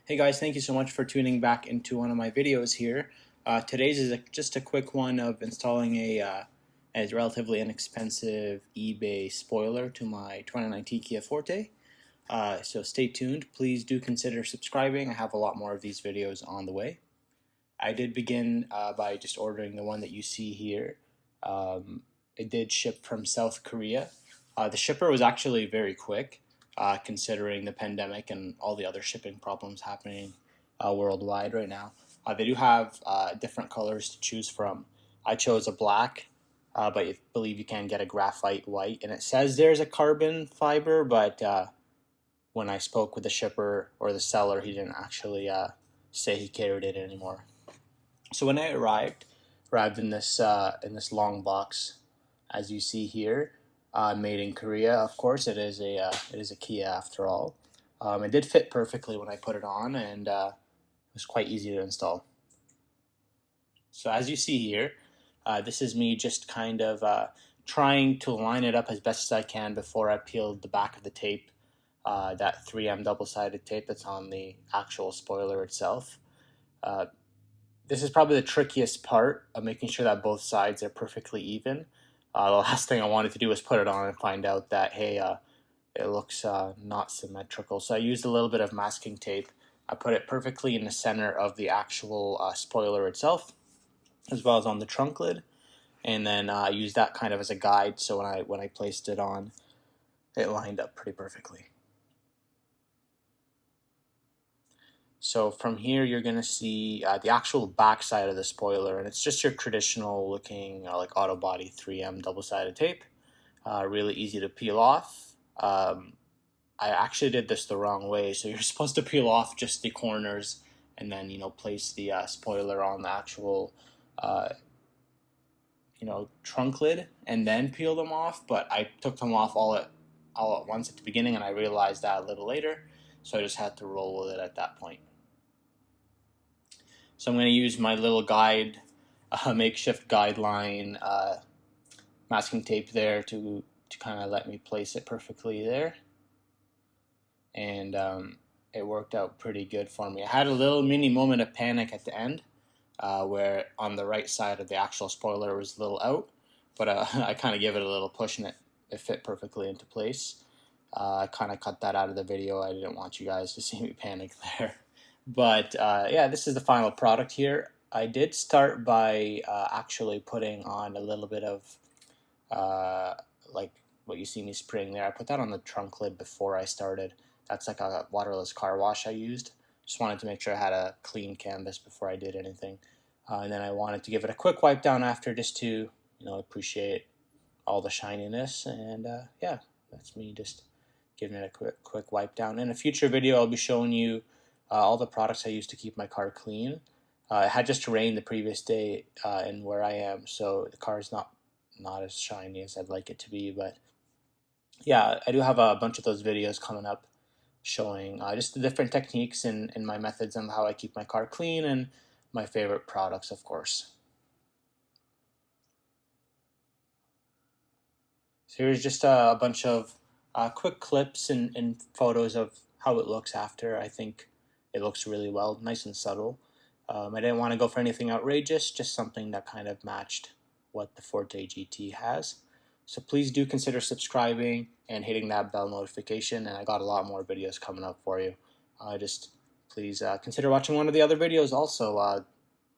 Hey guys, thank you so much for tuning back into one of my videos here. Today's is just a quick one of installing a relatively inexpensive eBay spoiler to my 2019 Kia Forte. So stay tuned. Please do consider subscribing. I have a lot more of these videos on the way. I did begin by just ordering the one that you see here. It did ship from South Korea. The shipper was actually very quick, considering the pandemic and all the other shipping problems happening worldwide right now. They do have different colors to choose from. I chose a black, but I believe you can get a graphite white. And it says there's a carbon fiber, but when I spoke with the shipper or the seller, he didn't actually say he carried it anymore. So when I arrived in this long box, as you see here, made in Korea. Of course, it is a Kia after all. It did fit perfectly when I put it on, and it was quite easy to install. So as you see here, this is me just kind of trying to line it up as best as I can before I peeled the back of the tape, that 3M double-sided tape that's on the actual spoiler itself. This is probably the trickiest part of making sure that both sides are perfectly even. The last thing I wanted to do was put it on and find out that, hey, it looks not symmetrical. So I used a little bit of masking tape. I put it perfectly in the center of the actual spoiler itself, as well as on the trunk lid. And then I used that kind of as a guide, so when I placed it on, it lined up pretty perfectly. So from here, you're going to see the actual back side of the spoiler, and it's just your traditional looking like auto body 3M double-sided tape. Really easy to peel off. I actually did this the wrong way, so you're supposed to peel off just the corners and then place the spoiler on the actual trunk lid and then peel them off. But I took them off all at once at the beginning, and I realized that a little later, so I just had to roll with it at that point. So I'm going to use my little guide, makeshift guideline masking tape there to kind of let me place it perfectly there. And it worked out pretty good for me. I had a little mini moment of panic at the end where on the right side of the actual spoiler was a little out, but I kind of gave it a little push and it fit perfectly into place. I kind of cut that out of the video. I didn't want you guys to see me panic there. But yeah, this is the final product here. I did start by actually putting on a little bit of like what you see me spraying there. I put that on the trunk lid before I started. That's like a waterless car wash I used. Just wanted to make sure I had a clean canvas before I did anything. And then I wanted to give it a quick wipe down after, just to appreciate all the shininess. And yeah, that's me just giving it a quick wipe down. In a future video, I'll be showing you all the products I use to keep my car clean. It had just rained the previous day in where I am, so the car is not as shiny as I'd like it to be. But yeah, I do have a bunch of those videos coming up showing just the different techniques and my methods on how I keep my car clean, and my favorite products, of course. So here's just a bunch of quick clips and photos of how it looks after. I think it looks really well, nice and subtle. I didn't want to go for anything outrageous, just something that kind of matched what the Forte GT has. So please do consider subscribing and hitting that bell notification, and I got a lot more videos coming up for you. Just please consider watching one of the other videos also.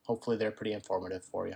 Hopefully they're pretty informative for you.